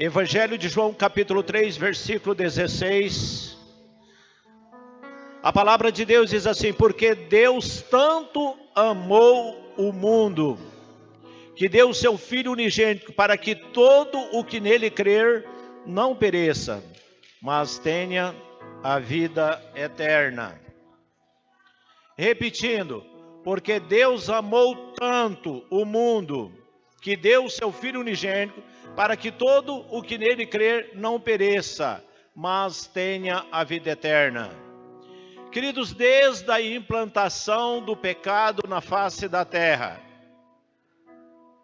Evangelho de João, capítulo 3, versículo 16. A palavra de Deus diz assim: porque Deus tanto amou o mundo, que deu o seu Filho unigênito, para que todo o que nele crer não pereça, mas tenha a vida eterna. Repetindo, porque Deus amou tanto o mundo, que deu o seu Filho unigênito, para que todo o que nele crer não pereça, mas tenha a vida eterna. Queridos, desde a implantação do pecado na face da terra,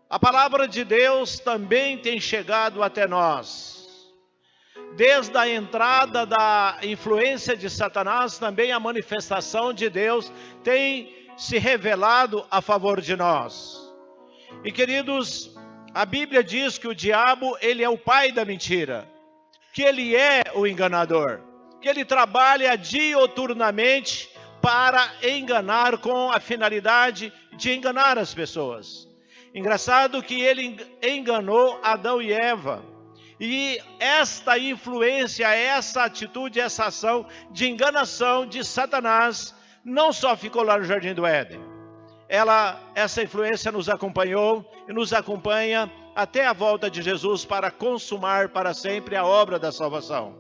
a palavra de Deus também tem chegado até nós. Desde a entrada da influência de Satanás, também a manifestação de Deus tem se revelado a favor de nós. E queridos, a Bíblia diz que o diabo, ele é o pai da mentira, que ele é o enganador, que ele trabalha dioturnamente para enganar, com a finalidade de enganar as pessoas. Engraçado que ele enganou Adão e Eva. E esta influência, essa atitude, essa ação de enganação de Satanás não só ficou lá no Jardim do Éden. Essa influência nos acompanhou e nos acompanha até a volta de Jesus para consumar para sempre a obra da salvação.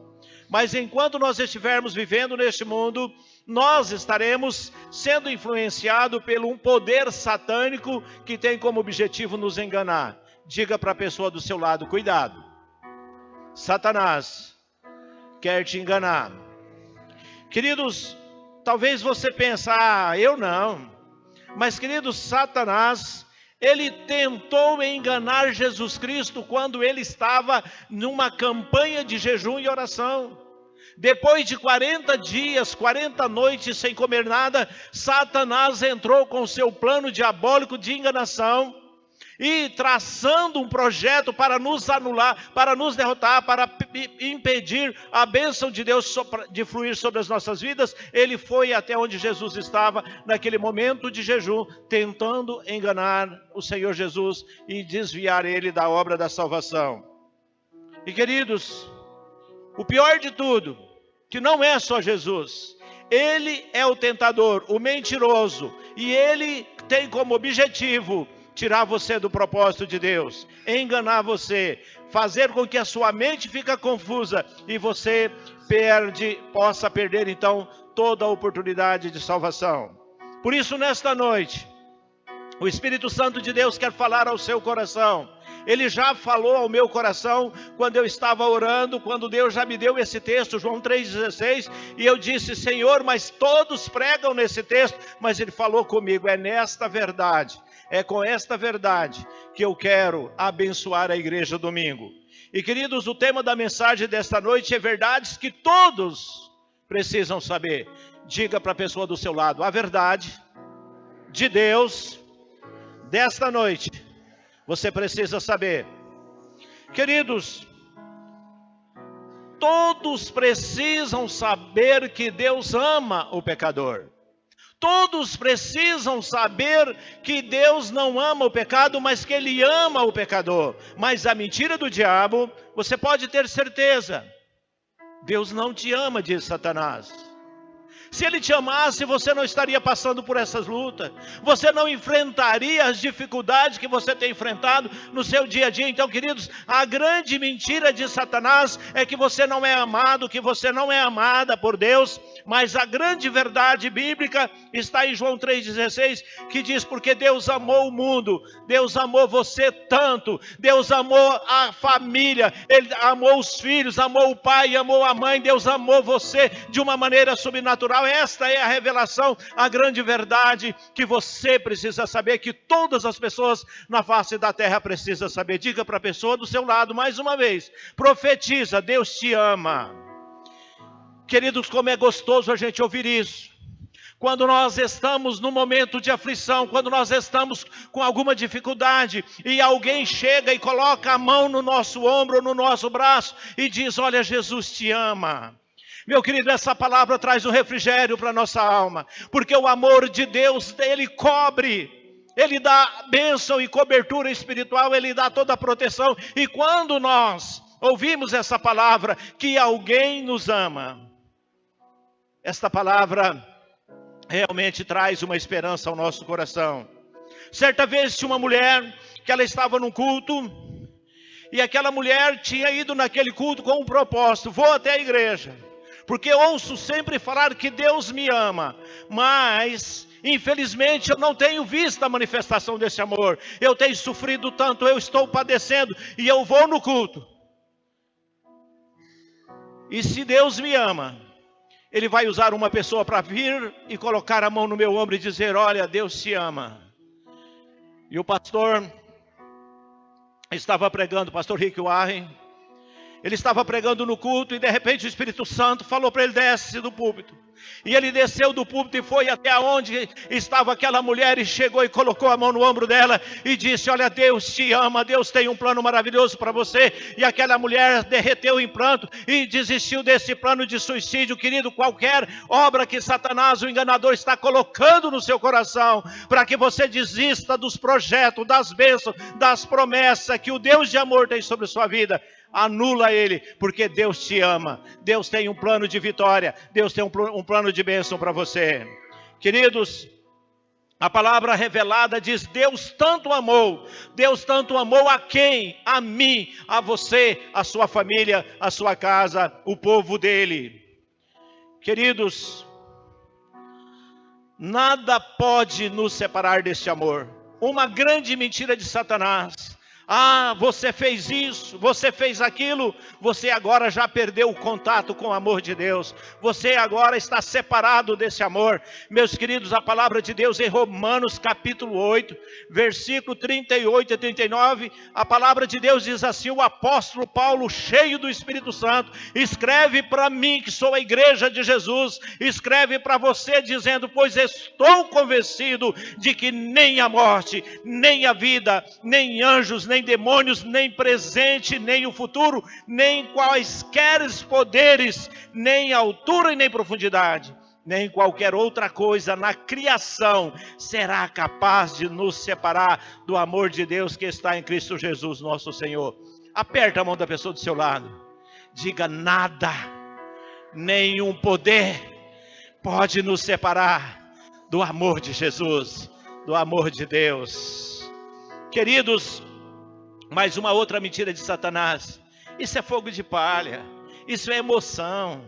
Mas enquanto nós estivermos vivendo neste mundo, nós estaremos sendo influenciados por um poder satânico que tem como objetivo nos enganar. Diga para a pessoa do seu lado: cuidado, Satanás quer te enganar. Queridos, talvez você pense: eu não. Mas queridos, Satanás, ele tentou enganar Jesus Cristo quando ele estava numa campanha de jejum e oração. Depois de 40 dias, 40 noites sem comer nada, Satanás entrou com seu plano diabólico de enganação e traçando um projeto para nos anular, para nos derrotar, para impedir a bênção de Deus de fluir sobre as nossas vidas. Ele foi até onde Jesus estava naquele momento de jejum, tentando enganar o Senhor Jesus e desviar ele da obra da salvação. E queridos, o pior de tudo, que não é só Jesus, ele é o tentador, o mentiroso, e ele tem como objetivo tirar você do propósito de Deus, enganar você, fazer com que a sua mente fique confusa e você possa perder então toda a oportunidade de salvação. Por isso, nesta noite, o Espírito Santo de Deus quer falar ao seu coração. Ele já falou ao meu coração quando eu estava orando, quando Deus já me deu esse texto, João 3,16, e eu disse: Senhor, mas todos pregam nesse texto, mas Ele falou comigo, é nesta verdade. É com esta verdade que eu quero abençoar a igreja domingo. E queridos, o tema da mensagem desta noite é verdades que todos precisam saber. Diga para a pessoa do seu lado: a verdade de Deus desta noite você precisa saber. Queridos, todos precisam saber que Deus ama o pecador. Todos precisam saber que Deus não ama o pecado, mas que Ele ama o pecador. Mas a mentira do diabo, você pode ter certeza, Deus não te ama, diz Satanás. Se Ele te amasse, você não estaria passando por essas lutas. Você não enfrentaria as dificuldades que você tem enfrentado no seu dia a dia. Então, queridos, a grande mentira de Satanás é que você não é amado, que você não é amada por Deus. Mas a grande verdade bíblica está em João 3,16, que diz: porque Deus amou o mundo, Deus amou você tanto, Deus amou a família, Ele amou os filhos, amou o pai, amou a mãe, Deus amou você de uma maneira sobrenatural. Esta é a revelação, a grande verdade que você precisa saber, que todas as pessoas na face da terra precisam saber. Diga para a pessoa do seu lado mais uma vez, profetiza: Deus te ama. Queridos, como é gostoso a gente ouvir isso. Quando nós estamos num momento de aflição, quando nós estamos com alguma dificuldade, e alguém chega e coloca a mão no nosso ombro, no nosso braço, e diz: olha, Jesus te ama. Meu querido, essa palavra traz um refrigério para a nossa alma, porque o amor de Deus, Ele cobre, Ele dá bênção e cobertura espiritual, Ele dá toda a proteção. E quando nós ouvimos essa palavra, que alguém nos ama. Esta palavra realmente traz uma esperança ao nosso coração. Certa vez tinha uma mulher que ela estava num culto, e aquela mulher tinha ido naquele culto com um propósito: vou até a igreja, porque eu ouço sempre falar que Deus me ama, mas infelizmente eu não tenho visto a manifestação desse amor. Eu tenho sofrido tanto, eu estou padecendo, e eu vou no culto. E se Deus me ama, Ele vai usar uma pessoa para vir e colocar a mão no meu ombro e dizer: olha, Deus te ama. E o pastor estava pregando, o pastor Rick Warren, ele estava pregando no culto, e de repente o Espírito Santo falou para ele: desce do púlpito. E ele desceu do púlpito e foi até onde estava aquela mulher, e chegou e colocou a mão no ombro dela e disse: olha, Deus te ama, Deus tem um plano maravilhoso para você. E aquela mulher derreteu em pranto e desistiu desse plano de suicídio. Querido, qualquer obra que Satanás, o enganador, está colocando no seu coração, para que você desista dos projetos, das bênçãos, das promessas que o Deus de amor tem sobre sua vida, anula ele, porque Deus te ama. Deus tem um plano de vitória, Deus tem um plano de bênção para você. Queridos, a palavra revelada diz: Deus tanto amou a quem? A mim, a você, a sua família, a sua casa, o povo dele. Queridos, nada pode nos separar deste amor. Uma grande mentira de Satanás: ah, você fez isso, você fez aquilo, você agora já perdeu o contato com o amor de Deus, você agora está separado desse amor. Meus queridos, a palavra de Deus em Romanos capítulo 8, versículo 38 e 39, a palavra de Deus diz assim: o apóstolo Paulo, cheio do Espírito Santo, escreve para mim, que sou a igreja de Jesus, escreve para você dizendo: pois estou convencido de que nem a morte, nem a vida, nem anjos, nem demônios, nem presente, nem o futuro, nem quaisquer poderes, nem altura e nem profundidade, nem qualquer outra coisa na criação será capaz de nos separar do amor de Deus que está em Cristo Jesus, nosso Senhor. Aperta a mão da pessoa do seu lado, diga: nada, nenhum poder pode nos separar do amor de Jesus, do amor de Deus. Queridos, mais uma outra mentira de Satanás: isso é fogo de palha, isso é emoção,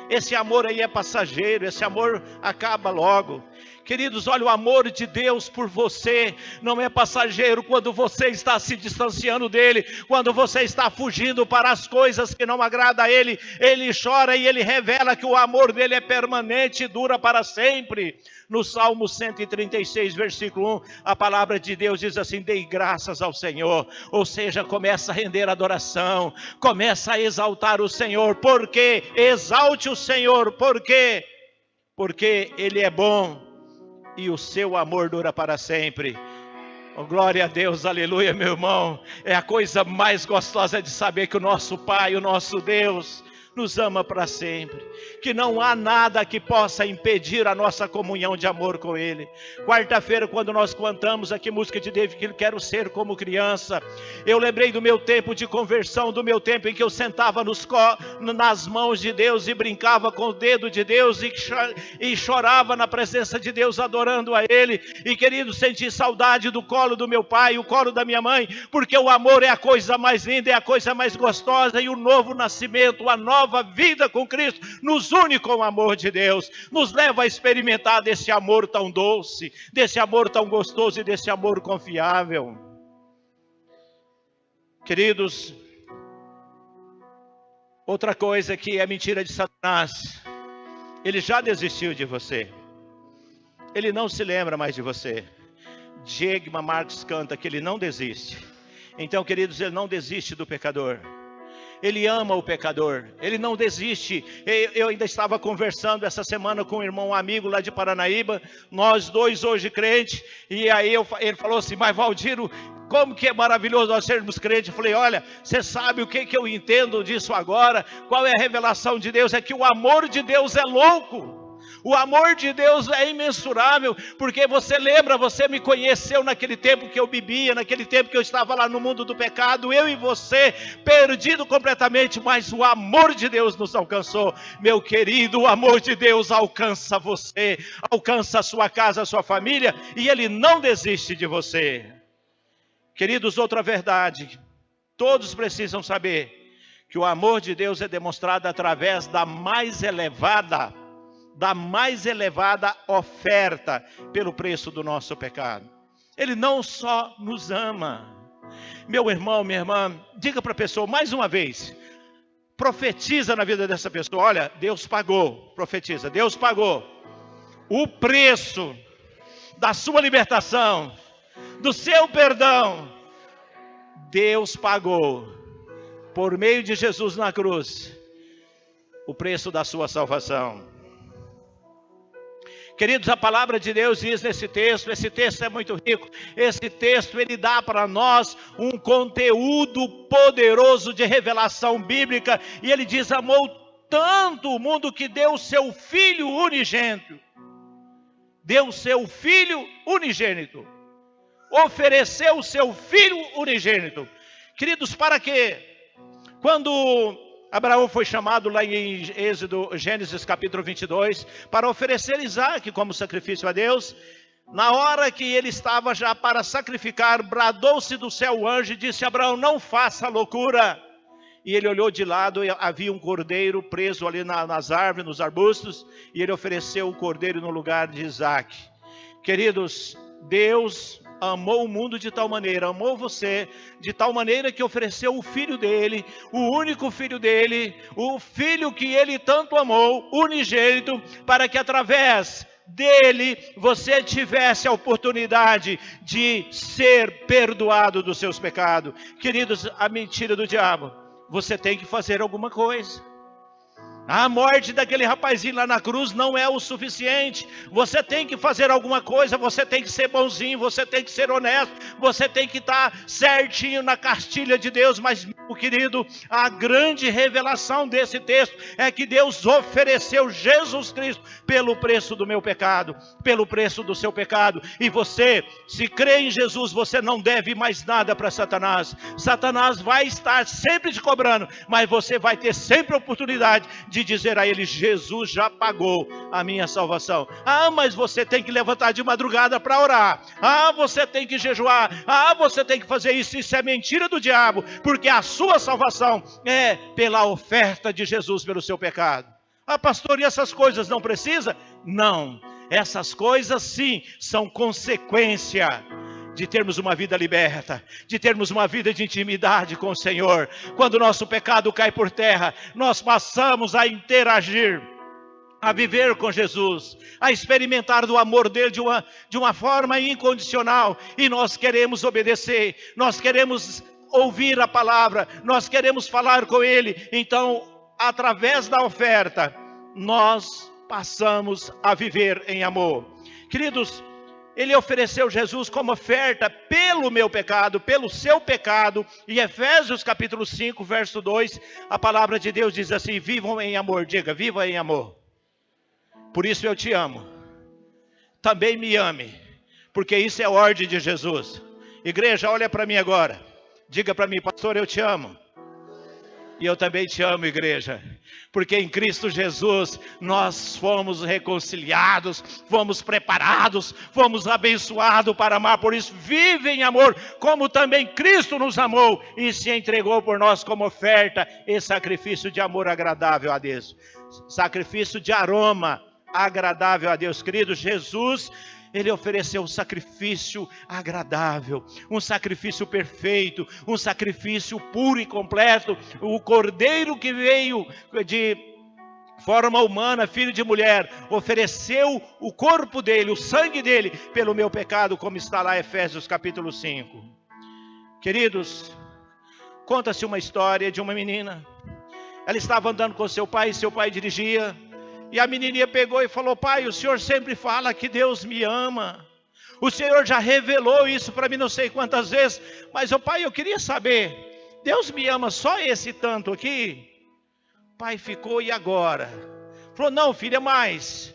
esse amor aí é passageiro, esse amor acaba logo. Queridos, olha, o amor de Deus por você não é passageiro. Quando você está se distanciando dele, quando você está fugindo para as coisas que não agradam a ele, ele chora e ele revela que o amor dele é permanente e dura para sempre. No Salmo 136, versículo 1, a palavra de Deus diz assim: dei graças ao Senhor. Ou seja, começa a render adoração, começa a exaltar o Senhor. Por quê? Exalte o Senhor. Por quê? Porque ele é bom e o seu amor dura para sempre. Oh, glória a Deus, aleluia, meu irmão. É a coisa mais gostosa de saber que o nosso Pai, o nosso Deus, nos ama para sempre, que não há nada que possa impedir a nossa comunhão de amor com Ele. Quarta-feira, quando nós cantamos aqui música de David, que quero ser como criança, eu lembrei do meu tempo de conversão, do meu tempo em que eu sentava nas mãos de Deus e brincava com o dedo de Deus e chorava na presença de Deus, adorando a Ele. E querido, senti saudade do colo do meu pai, o colo da minha mãe, porque o amor é a coisa mais linda, é a coisa mais gostosa, e o novo nascimento, a nova vida com Cristo nos une com o amor de Deus, nos leva a experimentar desse amor tão doce, desse amor tão gostoso e desse amor confiável. Queridos, outra coisa que é mentira de Satanás: ele já desistiu de você, ele não se lembra mais de você. Diegma Marques canta que ele não desiste. Então, queridos, ele não desiste do pecador. Ele ama o pecador, ele não desiste. Eu ainda estava conversando essa semana com um irmão amigo lá de Paranaíba, nós dois hoje crentes, e aí ele falou assim: mas Valdiro, como que é maravilhoso nós sermos crentes. Eu falei: olha, você sabe o que eu entendo disso agora? Qual é a revelação de Deus? É que o amor de Deus é louco. O amor de Deus é imensurável, porque você lembra, você me conheceu naquele tempo que eu bebia, naquele tempo que eu estava lá no mundo do pecado, eu e você, perdido completamente, mas o amor de Deus nos alcançou. Meu querido, o amor de Deus alcança você, alcança a sua casa, a sua família, e Ele não desiste de você. Queridos, outra verdade, todos precisam saber que o amor de Deus é demonstrado através da mais elevada oferta pelo preço do nosso pecado. Ele não só nos ama. Meu irmão, minha irmã, diga para a pessoa mais uma vez, profetiza na vida dessa pessoa, olha, Deus pagou, profetiza, Deus pagou o preço da sua libertação, do seu perdão. Deus pagou, por meio de Jesus na cruz, o preço da sua salvação. Queridos, a palavra de Deus diz nesse texto, esse texto é muito rico, esse texto ele dá para nós um conteúdo poderoso de revelação bíblica, e ele diz, amou tanto o mundo que deu o seu Filho unigênito, ofereceu o seu Filho unigênito. Queridos, para quê? Quando Abraão foi chamado lá em Gênesis capítulo 22, para oferecer Isaac como sacrifício a Deus, na hora que ele estava já para sacrificar, bradou-se do céu o anjo e disse, Abraão, não faça loucura. E ele olhou de lado, e havia um cordeiro preso ali nas árvores, nos arbustos, e ele ofereceu o cordeiro no lugar de Isaac. Queridos, Deus amou o mundo de tal maneira, amou você de tal maneira que ofereceu o Filho dele, o único Filho dele, o Filho que ele tanto amou, unigênito, para que através dele você tivesse a oportunidade de ser perdoado dos seus pecados. Queridos, a mentira do diabo, você tem que fazer alguma coisa. A morte daquele rapazinho lá na cruz não é o suficiente. Você tem que fazer alguma coisa, você tem que ser bonzinho, você tem que ser honesto, você tem que estar certinho na cartilha de Deus. Mas, meu querido, a grande revelação desse texto é que Deus ofereceu Jesus Cristo pelo preço do meu pecado, pelo preço do seu pecado. E você, se crê em Jesus, você não deve mais nada para Satanás. Satanás vai estar sempre te cobrando, mas você vai ter sempre a oportunidade de dizer a ele, Jesus já pagou a minha salvação. Ah, mas você tem que levantar de madrugada para orar. Ah, você tem que jejuar. Ah, você tem que fazer isso. Isso é mentira do diabo, porque a sua salvação é pela oferta de Jesus pelo seu pecado. Ah, pastor, e essas coisas não precisa? Não, essas coisas sim são consequência de termos uma vida liberta, de termos uma vida de intimidade com o Senhor. Quando o nosso pecado cai por terra, nós passamos a interagir, a viver com Jesus, a experimentar do amor dele de uma forma incondicional, e nós queremos obedecer, nós queremos ouvir a palavra, nós queremos falar com ele. Então, através da oferta, nós passamos a viver em amor. Queridos, ele ofereceu Jesus como oferta pelo meu pecado, pelo seu pecado. E Efésios capítulo 5, verso 2, a palavra de Deus diz assim, vivam em amor. Diga, viva em amor. Por isso eu te amo. Também me ame, porque isso é a ordem de Jesus. Igreja, olha para mim agora. Diga para mim, pastor, eu te amo. E eu também te amo, igreja, porque em Cristo Jesus nós fomos reconciliados, fomos preparados, fomos abençoados para amar. Por isso, vive em amor, como também Cristo nos amou e se entregou por nós como oferta e sacrifício de amor agradável a Deus. Sacrifício de aroma agradável a Deus. Querido, Jesus, ele ofereceu um sacrifício agradável, um sacrifício perfeito, um sacrifício puro e completo. O cordeiro que veio de forma humana, filho de mulher, ofereceu o corpo dele, o sangue dele, pelo meu pecado, como está lá em Efésios capítulo 5. Queridos, conta-se uma história de uma menina. Ela estava andando com seu pai dirigia. E a menininha pegou e falou, pai, o senhor sempre fala que Deus me ama. O senhor já revelou isso para mim não sei quantas vezes. Mas, pai, eu queria saber, Deus me ama só esse tanto aqui? O pai ficou, e agora? Falou, não, filha, mais.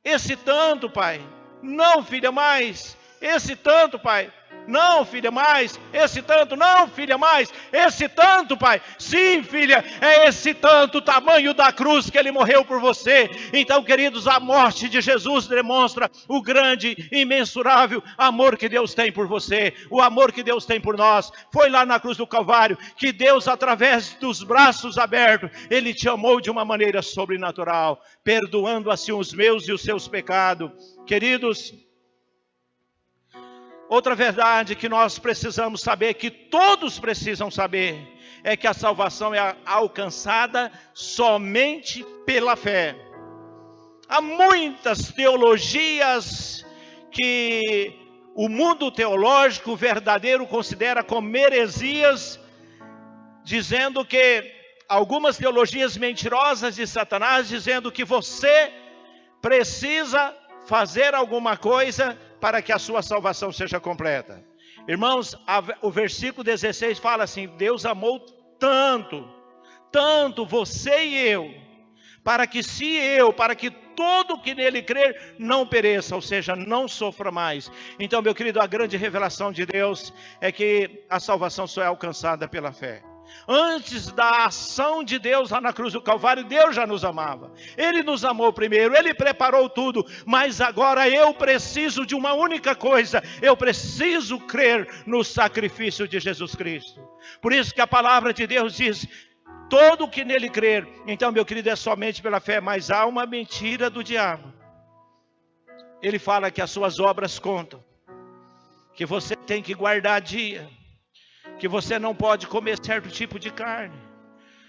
Esse tanto, Pai. Não, filha, mais. Esse tanto, Pai. Não, filha, mais. Esse tanto. Não, filha, mais. Esse tanto, Pai. Sim, filha, é esse tanto, o tamanho da cruz que Ele morreu por você. Então, queridos, a morte de Jesus demonstra o grande, imensurável amor que Deus tem por você. O amor que Deus tem por nós. Foi lá na cruz do Calvário que Deus, através dos braços abertos, Ele te amou de uma maneira sobrenatural, perdoando assim os meus e os seus pecados. Queridos, outra verdade que nós precisamos saber, que todos precisam saber, é que a salvação é alcançada somente pela fé. Há muitas teologias que o mundo teológico verdadeiro considera como heresias, dizendo que algumas teologias mentirosas de Satanás, dizendo que você precisa fazer alguma coisa para que a sua salvação seja completa. Irmãos, o versículo 16 fala assim: Deus amou tanto, tanto você e eu, para que todo que nele crer não pereça, ou seja, não sofra mais. Então, meu querido, a grande revelação de Deus é que a salvação só é alcançada pela fé. Antes da ação de Deus lá na cruz do Calvário, Deus já nos amava. Ele nos amou primeiro, Ele preparou tudo. Mas agora eu preciso de uma única coisa: eu preciso crer no sacrifício de Jesus Cristo. Por isso que a palavra de Deus diz: todo que nele crer. Então, meu querido, é somente pela fé. Mas há uma mentira do diabo. Ele fala que as suas obras contam, que você tem que guardar dia, que você não pode comer certo tipo de carne,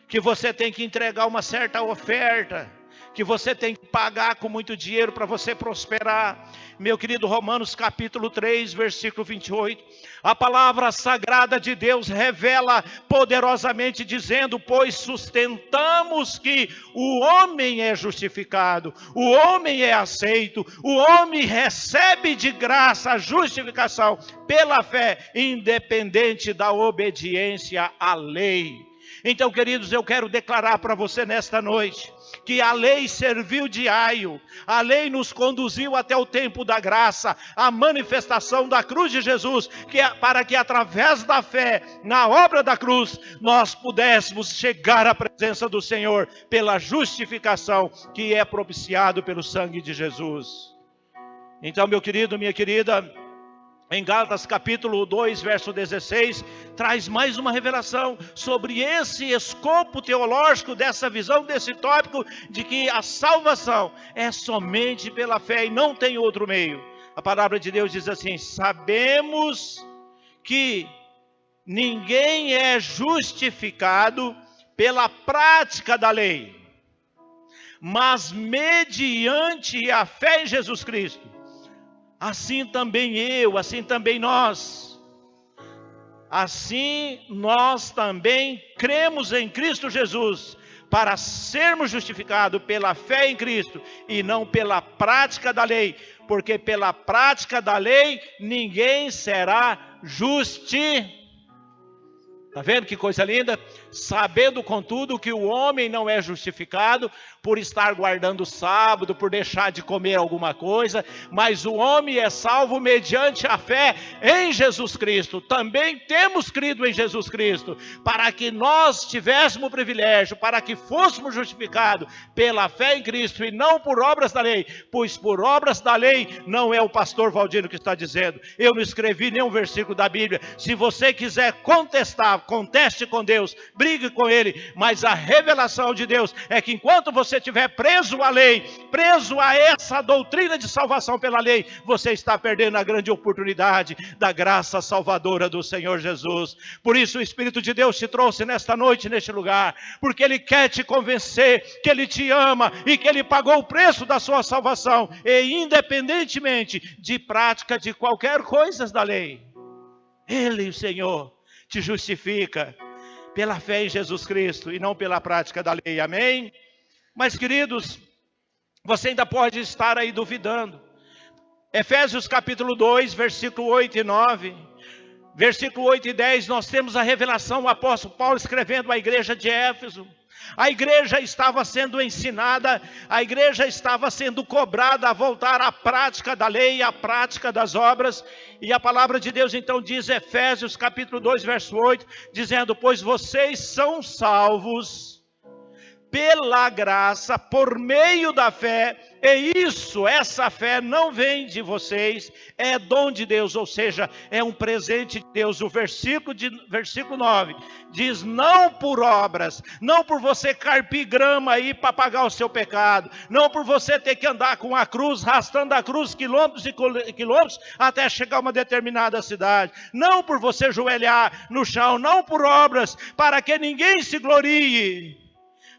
que você tem que entregar uma certa oferta, que você tem que pagar com muito dinheiro para você prosperar. Meu querido, Romanos capítulo 3, versículo 28, a palavra sagrada de Deus revela poderosamente, dizendo: pois sustentamos que o homem é justificado, o homem é aceito, o homem recebe de graça a justificação pela fé, independente da obediência à lei. Então, queridos, eu quero declarar para você nesta noite que a lei serviu de aio, a lei nos conduziu até o tempo da graça, a manifestação da cruz de Jesus, para que através da fé na obra da cruz, nós pudéssemos chegar à presença do Senhor, pela justificação que é propiciado pelo sangue de Jesus. Então, meu querido, minha querida, em Gálatas capítulo 2, verso 16, traz mais uma revelação sobre esse escopo teológico, dessa visão, desse tópico, de que a salvação é somente pela fé e não tem outro meio. A palavra de Deus diz assim: sabemos que ninguém é justificado pela prática da lei, mas mediante a fé em Jesus Cristo. Assim também eu, assim também nós. Assim nós também cremos em Cristo Jesus, para sermos justificados pela fé em Cristo, e não pela prática da lei. Porque pela prática da lei, ninguém será justificado. Está vendo que coisa linda? Sabendo, contudo, que o homem não é justificado por estar guardando o sábado, por deixar de comer alguma coisa, mas o homem é salvo mediante a fé em Jesus Cristo. Também temos crido em Jesus Cristo, para que nós tivéssemos o privilégio, para que fôssemos justificados pela fé em Cristo e não por obras da lei, pois por obras da lei não é o pastor Valdino que está dizendo. Eu não escrevi nenhum versículo da Bíblia. Se você quiser contestar, conteste com Deus, brigue com Ele, mas a revelação de Deus é que enquanto você estiver preso à lei, preso a essa doutrina de salvação pela lei, você está perdendo a grande oportunidade da graça salvadora do Senhor Jesus. Por isso o Espírito de Deus te trouxe nesta noite, neste lugar, porque Ele quer te convencer que Ele te ama e que Ele pagou o preço da sua salvação, e independentemente de prática de qualquer coisa da lei, Ele, o Senhor, te justifica pela fé em Jesus Cristo e não pela prática da lei. Amém? Mas, queridos, você ainda pode estar aí duvidando. Efésios capítulo 2, versículo 8 e 9. Versículo 8 e 10, nós temos a revelação, o apóstolo Paulo escrevendo à igreja de Éfeso. A igreja estava sendo ensinada, a igreja estava sendo cobrada a voltar à prática da lei, à prática das obras. E a palavra de Deus então diz, Efésios capítulo 2, verso 8, dizendo: pois vocês são salvos pela graça, por meio da fé, e essa fé não vem de vocês, é dom de Deus, ou seja, é um presente de Deus. O versículo 9 diz: não por obras, não por você carpir grama aí para pagar o seu pecado, não por você ter que andar com a cruz, arrastando a cruz quilômetros e quilômetros até chegar a uma determinada cidade, não por você ajoelhar no chão, não por obras, para que ninguém se glorie,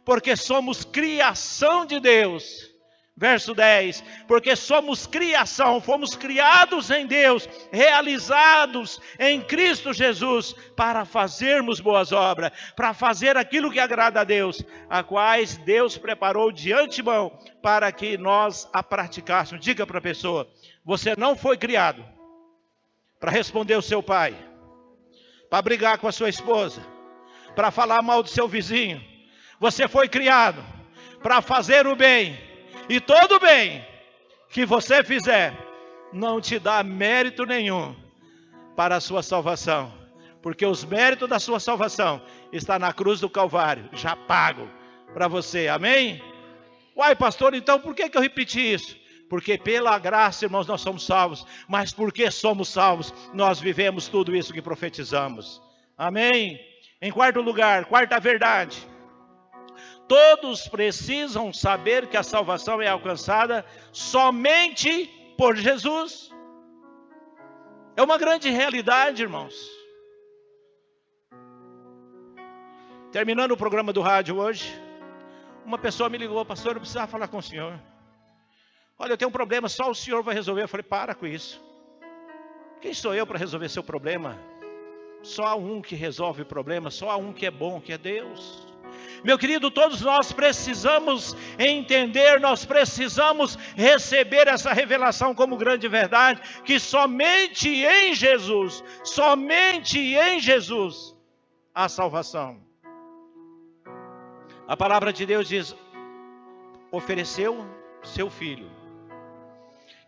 porque somos criação de Deus. Verso 10, porque somos criação, fomos criados em Deus, realizados em Cristo Jesus, para fazermos boas obras, para fazer aquilo que agrada a Deus, a quais Deus preparou de antemão, para que nós a praticássemos. Diga para a pessoa: você não foi criado para responder o seu pai, para brigar com a sua esposa, para falar mal do seu vizinho. Você foi criado para fazer o bem, e todo bem que você fizer não te dá mérito nenhum para a sua salvação, porque os méritos da sua salvação está na cruz do Calvário, já pago para você. Amém? Uai, pastor, então por que eu repeti isso? Porque pela graça, irmãos, nós somos salvos, mas porque somos salvos, nós vivemos tudo isso que profetizamos. Amém? Em quarto lugar, quarta verdade: todos precisam saber que a salvação é alcançada somente por Jesus. É uma grande realidade, irmãos. Terminando o programa do rádio hoje, uma pessoa me ligou: pastor, eu precisava falar com o senhor. Olha, eu tenho um problema, só o senhor vai resolver. Eu falei: para com isso. Quem sou eu para resolver seu problema? Só há um que resolve o problema, só há um que é bom, que é Deus. Meu querido, todos nós precisamos entender, nós precisamos receber essa revelação como grande verdade, que somente em Jesus há salvação. A palavra de Deus diz: ofereceu seu filho.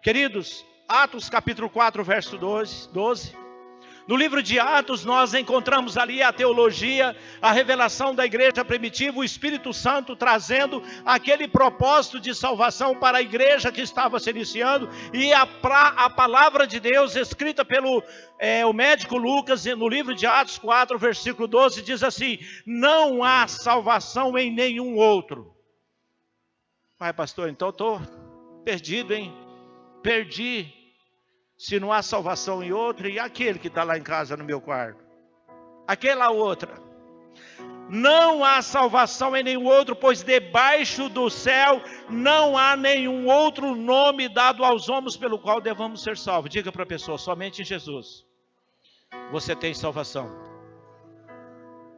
Queridos, Atos capítulo 4, verso 12. No livro de Atos nós encontramos ali a teologia, a revelação da igreja primitiva, o Espírito Santo trazendo aquele propósito de salvação para a igreja que estava se iniciando, e a palavra de Deus escrita pelo o médico Lucas, no livro de Atos 4, versículo 12, diz assim: não há salvação em nenhum outro. Pai, pastor, então eu estou perdido, hein? Perdi. Se não há salvação em outro, e aquele que está lá em casa no meu quarto? Aquela outra. Não há salvação em nenhum outro, pois debaixo do céu não há nenhum outro nome dado aos homens pelo qual devamos ser salvos. Diga para a pessoa: somente em Jesus você tem salvação.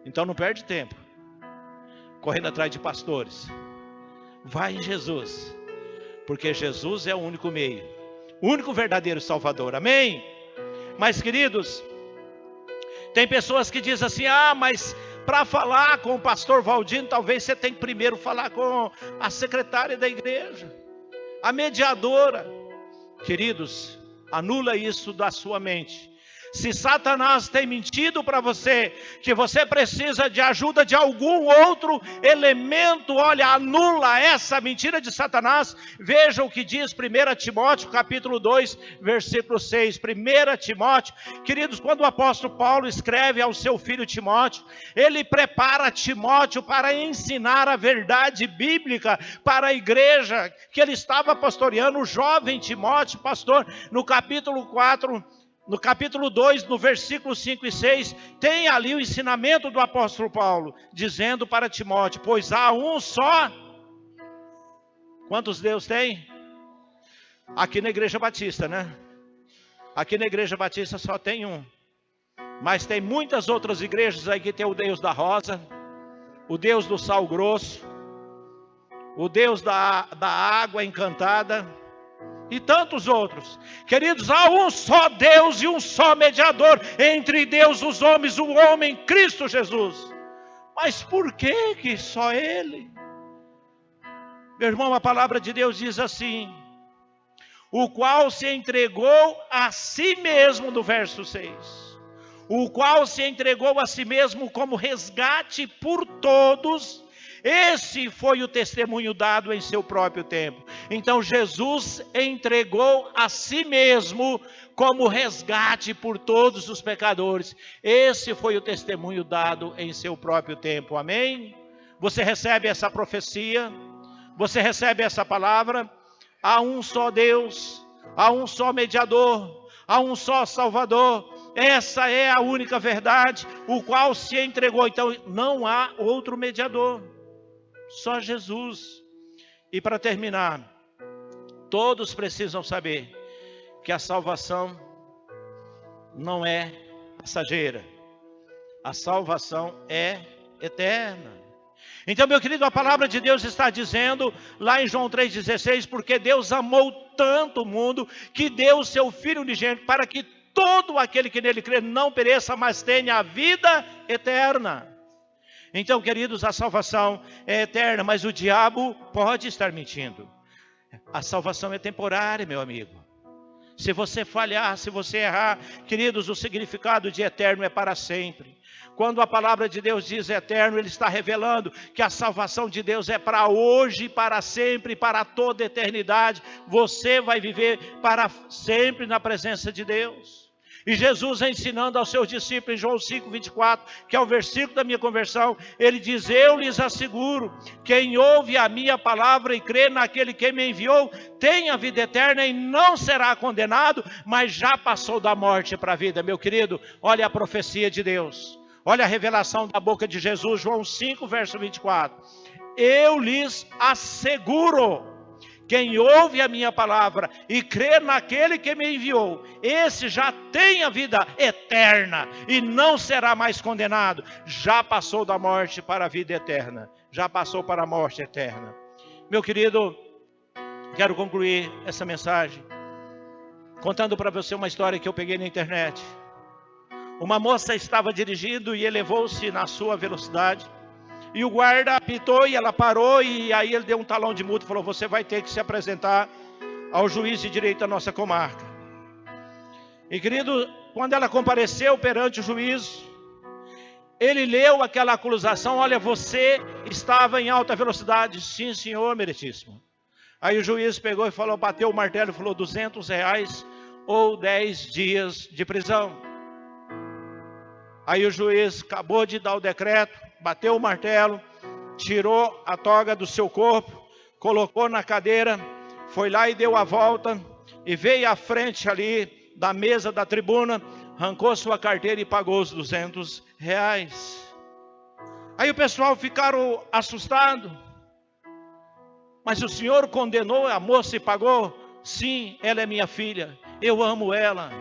Então não perde tempo correndo atrás de pastores. Vai em Jesus, porque Jesus é o único meio, o único verdadeiro Salvador. Amém? Mas, queridos, tem pessoas que dizem assim: ah, mas para falar com o pastor Valdino, talvez você tenha que primeiro falar com a secretária da igreja, a mediadora. Queridos, anula isso da sua mente. Se Satanás tem mentido para você, que você precisa de ajuda de algum outro elemento, olha, anula essa mentira de Satanás. Veja o que diz 1 Timóteo capítulo 2, versículo 6. 1 Timóteo, queridos, quando o apóstolo Paulo escreve ao seu filho Timóteo, ele prepara Timóteo para ensinar a verdade bíblica para a igreja que ele estava pastoreando. O jovem Timóteo, pastor, no capítulo 4, no capítulo 2, no versículo 5 e 6, tem ali o ensinamento do apóstolo Paulo, dizendo para Timóteo: pois há um só. Quantos Deus tem? Aqui na Igreja Batista, né? Aqui na Igreja Batista só tem um. Mas tem muitas outras igrejas aí que tem o Deus da rosa, o Deus do sal grosso, o Deus da água encantada, e tantos outros. Queridos, há um só Deus e um só mediador entre Deus e os homens, o homem Cristo Jesus. Mas por que só ele? Meu irmão, a palavra de Deus diz assim: o qual se entregou a si mesmo, no verso 6. O qual se entregou a si mesmo como resgate por todos. Esse foi o testemunho dado em seu próprio tempo. Então Jesus entregou a si mesmo como resgate por todos os pecadores. Esse foi o testemunho dado em seu próprio tempo. Amém? Você recebe essa profecia? Você recebe essa palavra? Há um só Deus, há um só mediador, há um só Salvador. Essa é a única verdade, o qual se entregou. Então não há outro mediador, só Jesus. E para terminar, todos precisam saber que a salvação não é passageira, a salvação é eterna. Então, meu querido, a palavra de Deus está dizendo lá em João 3,16, porque Deus amou tanto o mundo, que deu o seu Filho unigênito, para que todo aquele que nele crê não pereça, mas tenha a vida eterna. Então, queridos, a salvação é eterna, mas o diabo pode estar mentindo. A salvação é temporária, meu amigo. Se você falhar, se você errar, queridos, o significado de eterno é para sempre. Quando a palavra de Deus diz eterno, ele está revelando que a salvação de Deus é para hoje, para sempre, para toda a eternidade. Você vai viver para sempre na presença de Deus. E Jesus ensinando aos seus discípulos em João 5,24, que é o versículo da minha conversão, ele diz: eu lhes asseguro, quem ouve a minha palavra e crê naquele que me enviou, tem a vida eterna e não será condenado, mas já passou da morte para a vida. Meu querido, olha a profecia de Deus. Olha a revelação da boca de Jesus, João 5, verso 24. Eu lhes asseguro, quem ouve a minha palavra e crê naquele que me enviou, esse já tem a vida eterna e não será mais condenado. Já passou da morte para a vida eterna. Já passou para a morte eterna. Meu querido, quero concluir essa mensagem contando para você uma história que eu peguei na internet. Uma moça estava dirigindo e elevou-se na sua velocidade. E o guarda apitou e ela parou, e aí ele deu um talão de multa e falou: você vai ter que se apresentar ao juiz de direito da nossa comarca. E querido, quando ela compareceu perante o juiz, ele leu aquela acusação: olha, você estava em alta velocidade. Sim, senhor, meritíssimo. Aí o juiz pegou e falou, bateu o martelo e falou: R$200 ou 10 dias de prisão. Aí o juiz acabou de dar o decreto, bateu o martelo, tirou a toga do seu corpo, colocou na cadeira, foi lá e deu a volta, e veio à frente ali da mesa da tribuna, arrancou sua carteira e pagou os R$200. Aí o pessoal ficaram assustados. Mas o senhor condenou a moça e pagou? Sim, ela é minha filha, eu amo ela.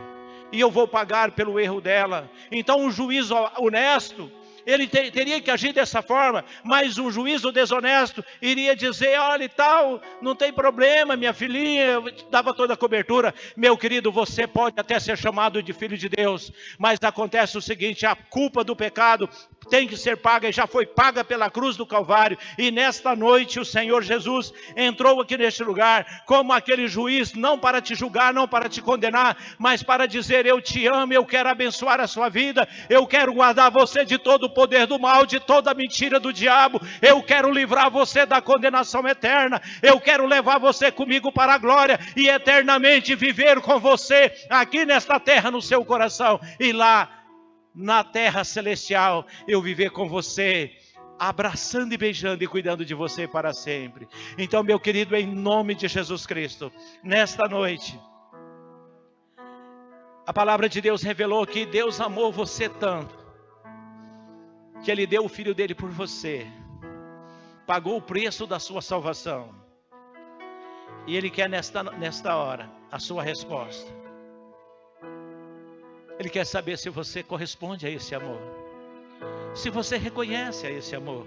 E eu vou pagar pelo erro dela. Então um juiz honesto, ele teria que agir dessa forma. Mas um juízo desonesto iria dizer: olha e tal, não tem problema, minha filhinha, eu te dava toda a cobertura. Meu querido, você pode até ser chamado de filho de Deus, mas acontece o seguinte: a culpa do pecado tem que ser paga, e já foi paga pela cruz do Calvário. E nesta noite o Senhor Jesus entrou aqui neste lugar como aquele juiz, não para te julgar, não para te condenar, mas para dizer: eu te amo, eu quero abençoar a sua vida, eu quero guardar você de todo o poder do mal, de toda a mentira do diabo, eu quero livrar você da condenação eterna, eu quero levar você comigo para a glória e eternamente viver com você aqui nesta terra, no seu coração, e lá na terra celestial eu viver com você, abraçando e beijando e cuidando de você para sempre. Então, meu querido, em nome de Jesus Cristo, nesta noite, a palavra de Deus revelou que Deus amou você tanto, que Ele deu o Filho dele por você, pagou o preço da sua salvação, e Ele quer nesta hora a sua resposta. Ele quer saber se você corresponde a esse amor, se você reconhece a esse amor.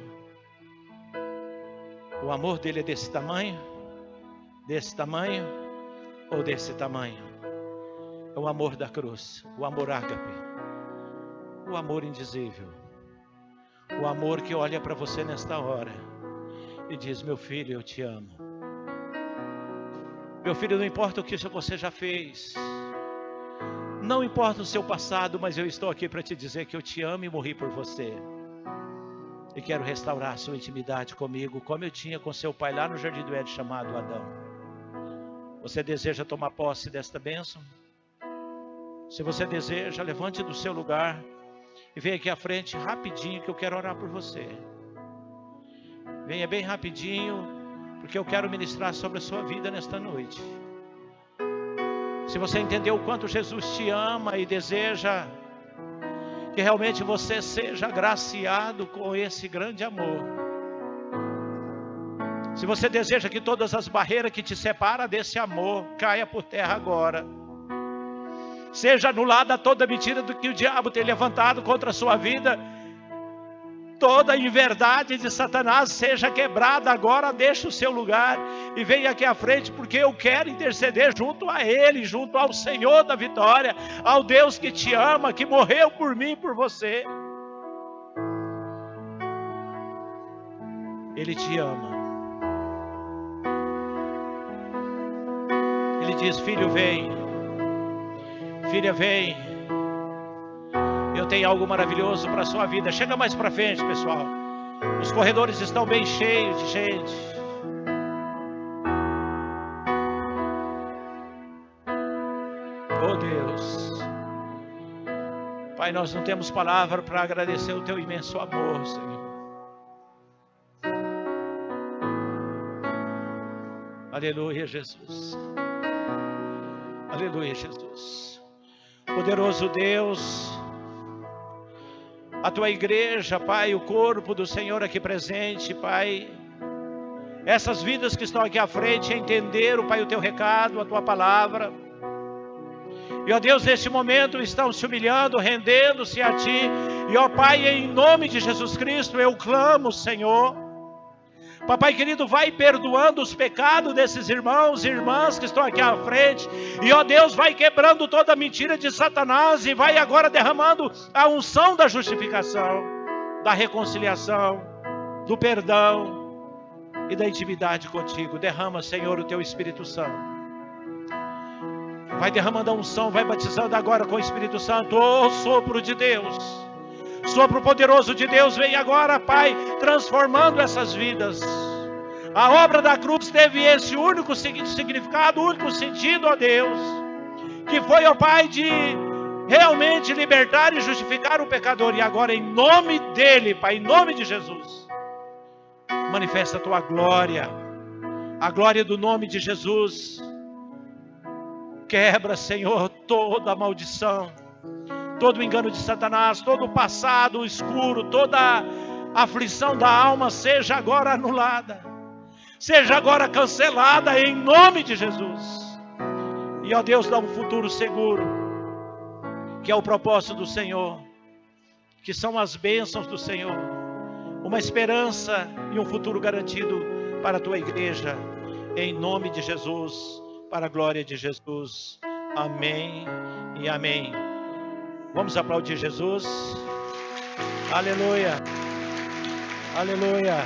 O amor dele é desse tamanho ou desse tamanho? É o amor da cruz, o amor ágape, o amor indizível, O amor que olha para você nesta hora e diz: meu filho, eu te amo. Meu filho, não importa o que você já fez, não importa o seu passado, mas eu estou aqui para te dizer que eu te amo e morri por você. E quero restaurar sua intimidade comigo, como eu tinha com seu pai lá no Jardim do Éden, chamado Adão. Você deseja tomar posse desta bênção? Se você deseja, levante do seu lugar e venha aqui à frente rapidinho, que eu quero orar por você. Venha bem rapidinho, porque eu quero ministrar sobre a sua vida nesta noite. Se você entendeu o quanto Jesus te ama e deseja que realmente você seja agraciado com esse grande amor. Se você deseja que todas as barreiras que te separam desse amor caia por terra agora. Seja anulada toda mentira do que o diabo tem levantado contra a sua vida. Toda inverdade de Satanás seja quebrada agora. Deixe o seu lugar e venha aqui à frente, porque eu quero interceder junto a Ele, junto ao Senhor da vitória, ao Deus que te ama, que morreu por mim e por você. Ele te ama. Ele diz: filho, vem. Filha, vem. Eu tenho algo maravilhoso para a sua vida. Chega mais para frente, pessoal. Os corredores estão bem cheios de gente. Oh Deus. Pai, nós não temos palavra para agradecer o teu imenso amor, Senhor. Aleluia, Jesus. Aleluia, Jesus. Poderoso Deus, a tua igreja, Pai, o corpo do Senhor aqui presente, Pai, essas vidas que estão aqui à frente entenderam, Pai, o teu recado, a tua palavra, e ó Deus, neste momento estão se humilhando, rendendo-se a ti, e ó Pai, em nome de Jesus Cristo eu clamo, Senhor. Papai querido, vai perdoando os pecados desses irmãos e irmãs que estão aqui à frente. E ó Deus, vai quebrando toda a mentira de Satanás. E vai agora derramando a unção da justificação, da reconciliação, do perdão e da intimidade contigo. Derrama, Senhor, o teu Espírito Santo. Vai derramando a unção, vai batizando agora com o Espírito Santo. Ô sopro de Deus, sopro poderoso de Deus, vem agora, Pai, transformando essas vidas. A obra da cruz teve esse único significado, único sentido, ó Deus, que foi, ó Pai, de realmente libertar e justificar o pecador. E agora, em nome dele, Pai, em nome de Jesus, manifesta a tua glória, a glória do nome de Jesus. Quebra, Senhor, toda a maldição, todo o engano de Satanás, todo o passado escuro, toda a aflição da alma seja agora anulada, seja agora cancelada em nome de Jesus. E ó Deus, dá um futuro seguro, que é o propósito do Senhor, que são as bênçãos do Senhor, uma esperança e um futuro garantido para a tua igreja, em nome de Jesus, para a glória de Jesus. Amém e amém. Vamos aplaudir Jesus. Aleluia. Aleluia.